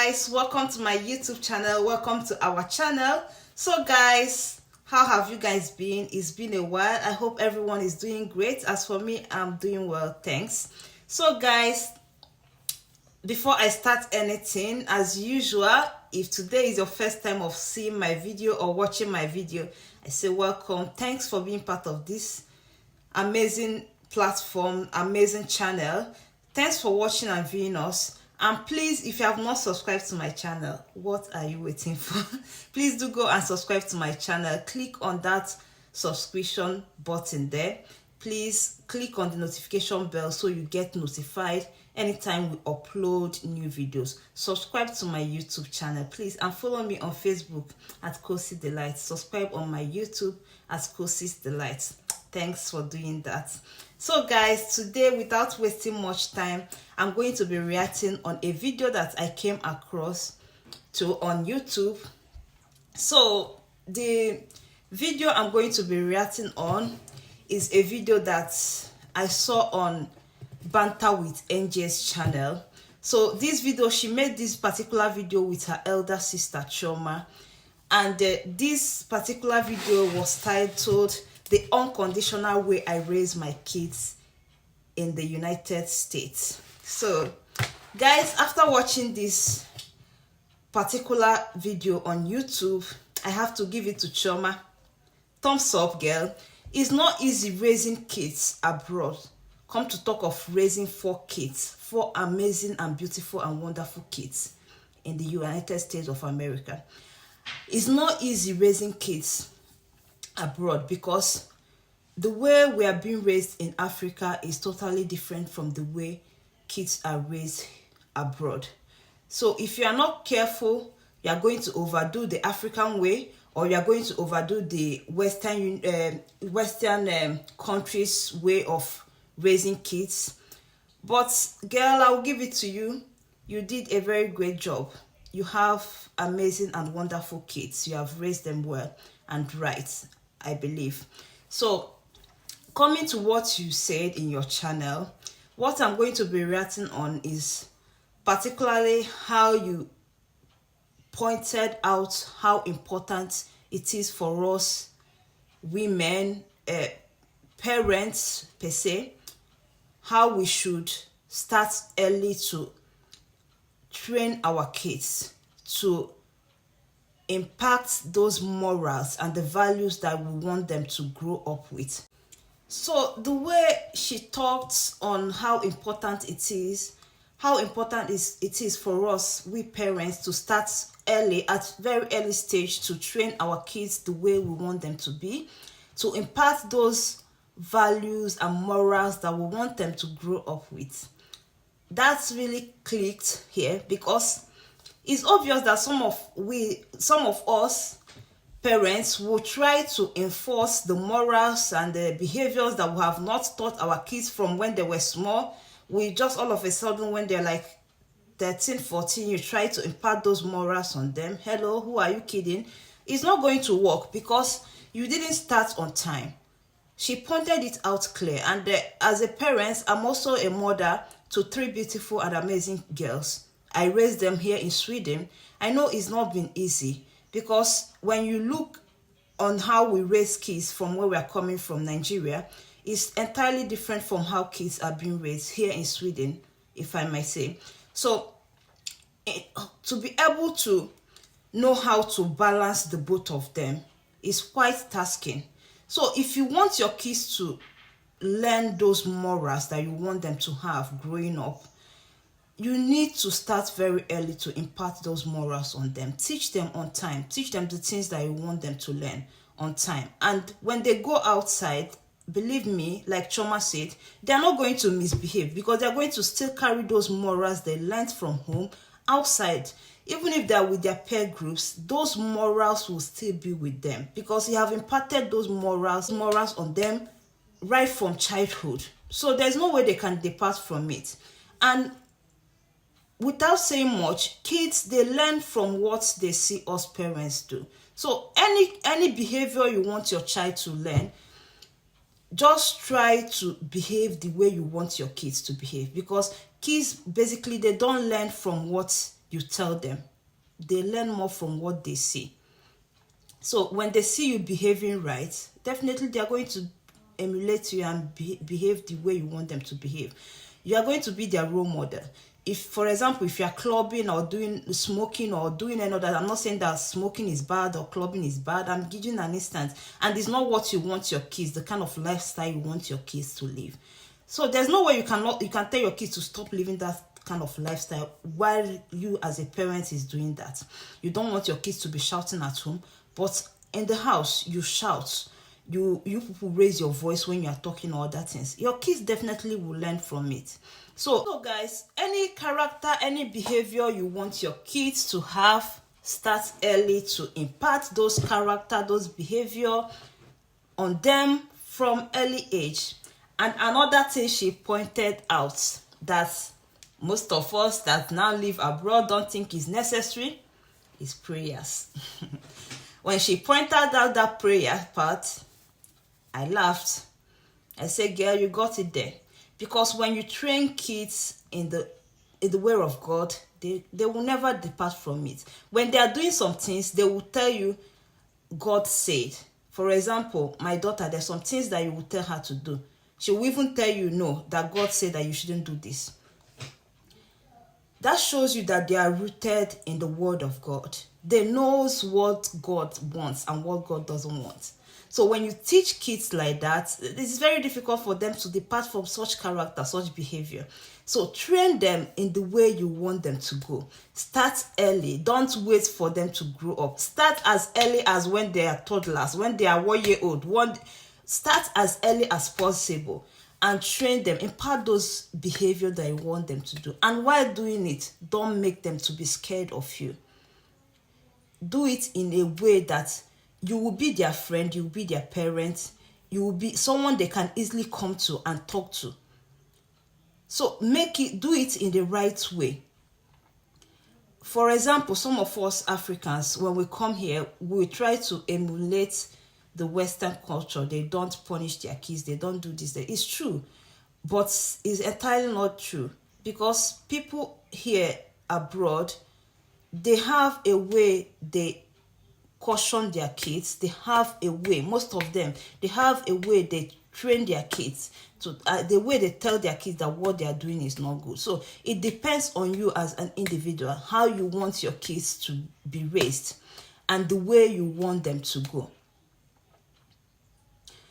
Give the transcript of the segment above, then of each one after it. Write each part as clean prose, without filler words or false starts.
guys, welcome to my YouTube channel. Welcome to our channel. So guys, how have you guys been? It's been a while. I hope everyone is doing great. As for me, I'm doing well, thanks. So guys, before I start anything, as usual, if today is your first time of seeing my video or watching my video, I say welcome. Thanks for being part of this amazing platform, amazing channel. Thanks for watching and viewing us. And please, if you have not subscribed to my channel, what are you waiting for? Please do go and subscribe to my channel. Click on that subscription button there. Please click on the notification bell so you get notified anytime we upload new videos. Subscribe to my YouTube channel, please, and follow me on Facebook at Kosi Delight. Subscribe on my YouTube at Kosi's Delight. Thanks for doing that. So guys, today, without wasting much time, I'm going to be reacting on a video that I came across on YouTube. So the video I'm going to be reacting on is a video that I saw on Banter with NJ's channel. So this video, she made this particular video with her elder sister Choma, and this particular video was titled "The Unconditional Way I Raise My Kids in the United States." So guys, after watching this particular video on YouTube, I have to give it to Choma. Thumbs up, girl. It's not easy raising kids abroad. Come to talk of raising 4 kids, 4 amazing and beautiful and wonderful kids in the United States of America. It's not easy raising kids abroad because the way we are being raised in Africa is totally different from the way kids are raised abroad. So if you are not careful, you are going to overdo the African way, or you are going to overdo the Western countries' way of raising kids. But girl, I will give it to you. You did a very great job. You have amazing and wonderful kids. You have raised them well and right, I believe. So coming to what you said in your channel, what I'm going to be reacting on is particularly how you pointed out how important it is for us women, parents per se, how we should start early to train our kids to impact those morals and the values that we want them to grow up with. So the way she talked on how important it is for us, we parents, to start early, at very early stage, to train our kids the way we want them to be, to impart those values and morals that we want them to grow up with. That's really clicked here because it's obvious that some of us parents will try to enforce the morals and the behaviors that we have not taught our kids from when they were small. We just all of a sudden, when they're like 13, 14, you try to impart those morals on them. Hello, who are you kidding? It's not going to work because you didn't start on time. She pointed it out clear. And as a parent, I'm also a mother to 3 beautiful and amazing girls. I raised them here in Sweden. I know it's not been easy because when you look on how we raise kids from where we are coming from, Nigeria, it's entirely different from how kids are being raised here in Sweden, if I may say. So to be able to know how to balance the both of them is quite tasking. So if you want your kids to learn those morals that you want them to have growing up, you need to start very early to impart those morals on them. Teach them on time. Teach them the things that you want them to learn on time. And when they go outside, believe me, like Choma said, they're not going to misbehave because they're going to still carry those morals they learned from home outside. Even if they're with their peer groups, those morals will still be with them because you have imparted those morals on them right from childhood. So there's no way they can depart from it. And without saying much, kids, they learn from what they see us parents do. So any behavior you want your child to learn, just try to behave the way you want your kids to behave, because kids basically, they don't learn from what you tell them. They learn more from what they see. So when they see you behaving right, definitely they are going to emulate you and behave the way you want them to behave. You are going to be their role model. If, for example, if you are clubbing or doing smoking or doing any other, I'm not saying that smoking is bad or clubbing is bad. I'm giving an instance, and it's not what you want your kids, the kind of lifestyle you want your kids to live. So there's no way you can tell your kids to stop living that kind of lifestyle while you as a parent is doing that. You don't want your kids to be shouting at home, but in the house you shout. You people raise your voice when you are talking or other things. Your kids definitely will learn from it. So guys, any character, any behavior you want your kids to have, start early to impart those character, those behavior on them from early age. And another thing she pointed out that most of us that now live abroad don't think is necessary is prayers. When she pointed out that prayer part, I laughed. I said, girl, you got it there. Because when you train kids in the way of God, they will never depart from it. When they are doing some things, they will tell you, God said. For example, my daughter, there's some things that you will tell her to do. She will even tell you, no, that God said that you shouldn't do this. That shows you that they are rooted in the word of God. They knows what God wants and what God doesn't want. So when you teach kids like that, it's very difficult for them to depart from such character, such behavior. So train them in the way you want them to go. Start early. Don't wait for them to grow up. Start as early as when they are toddlers, when they are 1 year old. Start as early as possible and train them. Impart those behavior that you want them to do. And while doing it, don't make them to be scared of you. Do it in a way that you will be their friend, you will be their parent, you will be someone they can easily come to and talk to. So do it in the right way. For example, some of us Africans, when we come here, we try to emulate the Western culture. They don't punish their kids, they don't do this. It's true, but it's entirely not true, because people here abroad, they have a way they caution their kids. They have a way, most of them, they have a way they train their kids to the way they tell their kids that what they are doing is not good. So it depends on you as an individual, how you want your kids to be raised and the way you want them to go.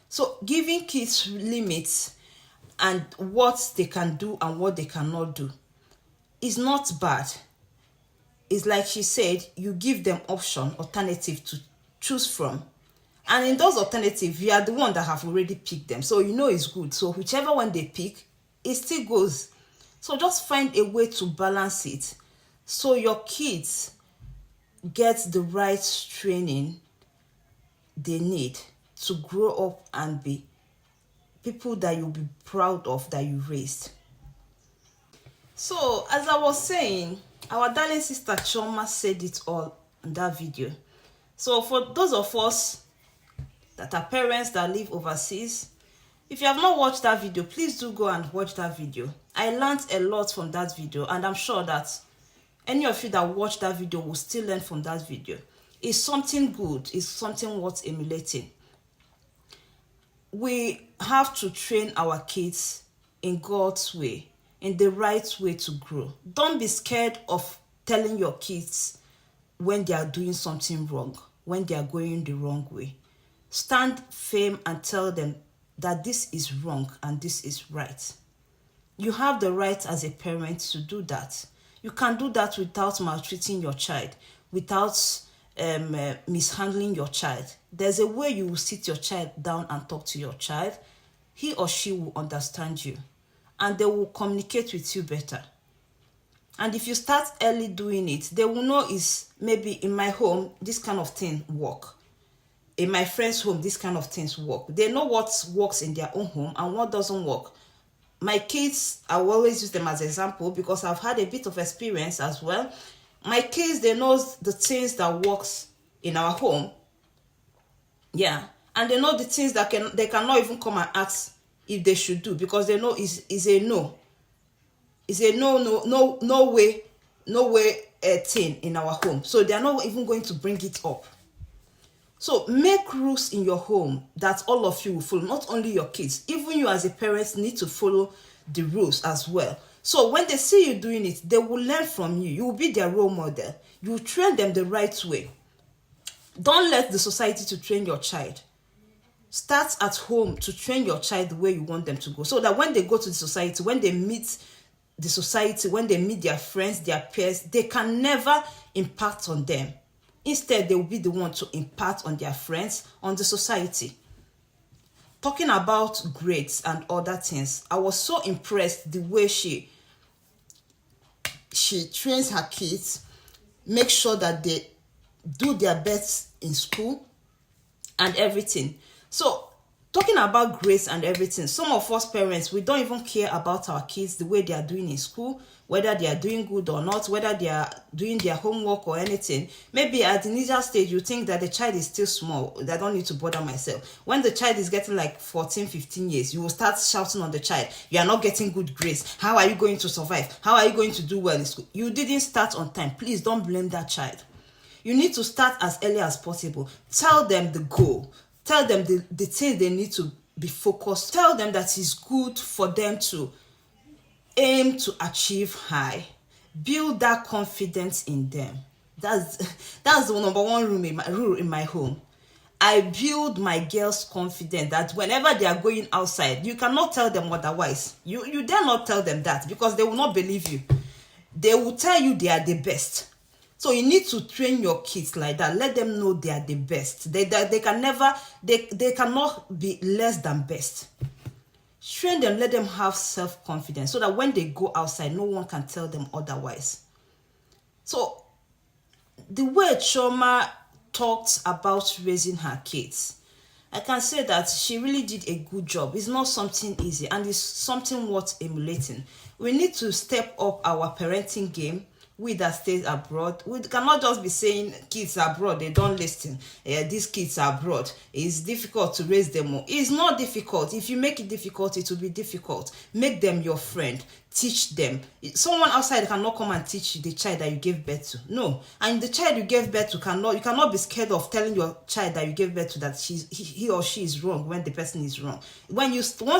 So giving kids limits and what they can do and what they cannot do is not bad. It's like she said, you give them alternative to choose from. And in those alternatives, you are the one that have already picked them. So you know it's good. So whichever one they pick, it still goes. So just find a way to balance it so your kids get the right training they need to grow up and be people that you'll be proud of that you raised. So as I was saying, our darling sister Choma said it all in that video. So for those of us that are parents that live overseas, if you have not watched that video, please do go and watch that video. I learned a lot from that video, and I'm sure that any of you that watch that video will still learn from that video. It's something good, it's something worth emulating. We have to train our kids in God's way, in the right way to grow. Don't be scared of telling your kids when they are doing something wrong, when they are going the wrong way. Stand firm and tell them that this is wrong and this is right. You have the right as a parent to do that. You can do that without maltreating your child, without mishandling your child. There's a way you will sit your child down and talk to your child. He or she will understand you and they will communicate with you better. And if you start early doing it, they will know is maybe in my home, this kind of thing work. In my friend's home, this kind of things work. They know what works in their own home and what doesn't work. My kids, I will always use them as an example because I've had a bit of experience as well. My kids, they know the things that works in our home. Yeah. And they know the things that they cannot even come and ask if they should do because they know is a no. It's a no way thing in our home, so they are not even going to bring it up. So make rules in your home that all of you will follow, not only your kids, even you as a parent need to follow the rules as well. So when they see you doing it, they will learn from you. You will be their role model. You will train them the right way. Don't let the society to train your child. Start at home to train your child the way you want them to go, so that when they go to the society, when they meet the society, when they meet their friends, their peers, they can never impact on them. Instead, they will be the one to impact on their friends, on the society. Talking about grades and other things, I was so impressed the way she trains her kids, make sure that they do their best in school and everything. So talking about grades and everything, some of us parents, we don't even care about our kids, the way they are doing in school, whether they are doing good or not, whether they are doing their homework or anything. Maybe at the initial stage, you think that the child is still small, I don't need to bother myself. When the child is getting like 14, 15 years, you will start shouting on the child, you are not getting good grades. How are you going to survive? How are you going to do well in school? You didn't start on time. Please don't blame that child. You need to start as early as possible. Tell them the goal. Tell them the things they need to be focused. Tell them that it's good for them to aim to achieve high. Build that confidence in them. That's the number one rule in my home. I build my girls' confidence that whenever they are going outside, you cannot tell them otherwise. You dare not tell them that, because they will not believe you. They will tell you they are the best. So you need to train your kids like that. Let them know they are the best. They cannot be less than best. Train them, let them have self-confidence, so that when they go outside, no one can tell them otherwise. So the way Chioma talked about raising her kids, I can say that she really did a good job. It's not something easy, and it's something worth emulating. We need to step up our parenting game. We that stays abroad, we cannot just be saying kids abroad, they don't listen. These kids are abroad, it's difficult to raise them all. It's not difficult. If you make it difficult, it will be difficult. Make them your friend. Teach them. Someone outside cannot come and teach the child that you gave birth to. No. And the child you gave birth to you cannot be scared of telling your child that you gave birth to that he or she is wrong when the person is wrong. Once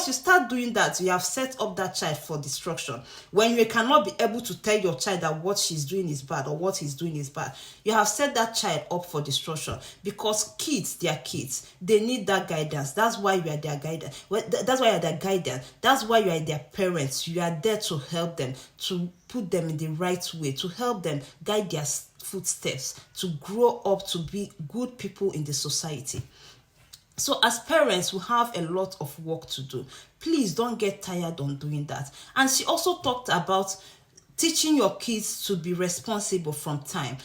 you start doing that, you have set up that child for destruction. When you cannot be able to tell your child that what she's doing is bad or what he's doing is bad, you have set that child up for destruction. Because kids, they are kids. They need that guidance. That's why you are their guidance. That's why you are their guidance. That's why you are their parents. You are there to help them, to put them in the right way, to help them guide their footsteps, to grow up to be good people in the society. So as parents, we have a lot of work to do. Please don't get tired on doing that. And she also talked about teaching your kids to be responsible from time,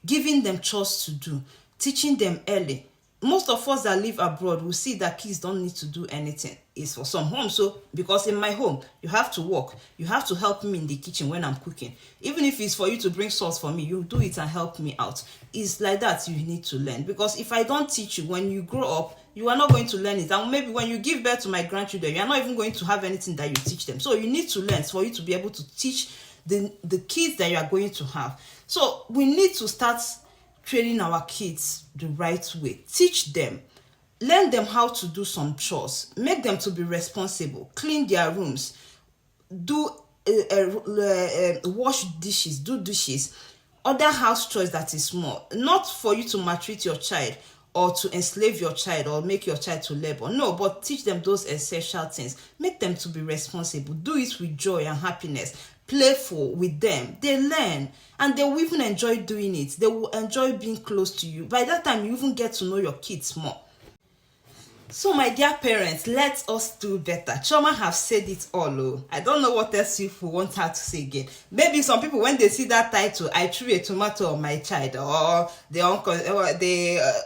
giving them chores to do, teaching them early. Most of us that live abroad will see that kids don't need to do anything. It's for some homes. So, because in my home, you have to work. You have to help me in the kitchen when I'm cooking. Even if it's for you to bring sauce for me, you do it and help me out. It's like that you need to learn. Because if I don't teach you, when you grow up, you are not going to learn it. And maybe when you give birth to my grandchildren, you are not even going to have anything that you teach them. So you need to learn for you to be able to teach the kids that you are going to have. So we need to start training our kids the right way. Teach them. Learn them how to do some chores. Make them to be responsible. Clean their rooms. Wash dishes. Do dishes. Other house chores that is small. Not for you to maltreat your child or to enslave your child or make your child to labor. No, but teach them those essential things. Make them to be responsible. Do it with joy and happiness. Playful with them. They learn, and they will even enjoy doing it. They will enjoy being close to you. By that time, you even get to know your kids more. So my dear parents, let us do better. Chioma have said it all. Oh. I don't know what else you want her to say again. Maybe some people, when they see that title, I threw a tomato on my child, or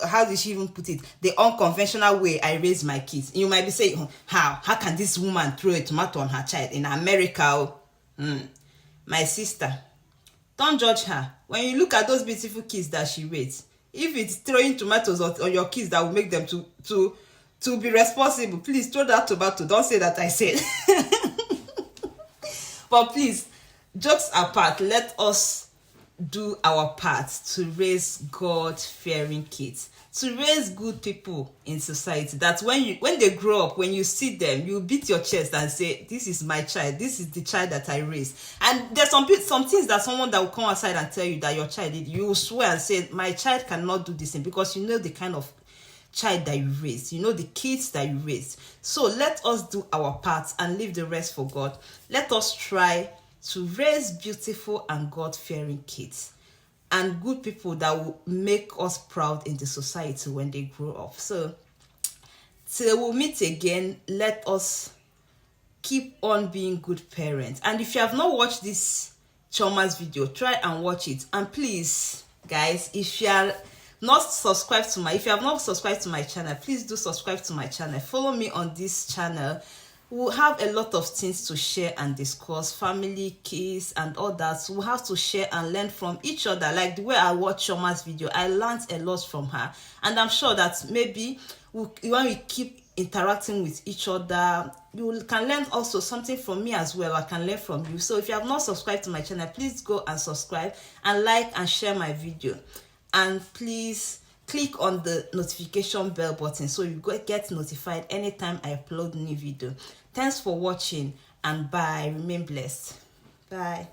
how did she even put it? The unconventional way I raise my kids. You might be saying, how can this woman throw a tomato on her child in America? Oh? My sister, don't judge her. When you look at those beautiful kids that she raised, if it's throwing tomatoes on your kids that will make them to be responsible, please throw that tomato. Don't say that I said. But please, jokes apart, let us do our part to raise God-fearing kids, to raise good people in society, that when they grow up, when you see them, you beat your chest and say, this is my child, this is the child that I raised. And there's some things that someone that will come outside and tell you that your child did, you will swear and say, my child cannot do this thing, because you know the kind of child that you raised, you know the kids that you raised. So let us do our part and leave the rest for God. Let us try to raise beautiful and God-fearing kids and good people that will make us proud in the society when they grow up. So till we meet again, let us keep on being good parents. And if you have not watched this Choma's video, try and watch it. And please, guys, if you have not subscribed to my channel, please do subscribe to my channel. Follow me on this channel. We'll have a lot of things to share and discuss, family, kids, and all that. We'll have to share and learn from each other. Like the way I watched Choma's video, I learned a lot from her. And I'm sure that maybe when we keep interacting with each other, you can learn also something from me as well. I can learn from you. So if you have not subscribed to my channel, please go and subscribe and like and share my video. And please click on the notification bell button so you get notified anytime I upload new video. Thanks for watching, and bye. Remain blessed. Bye.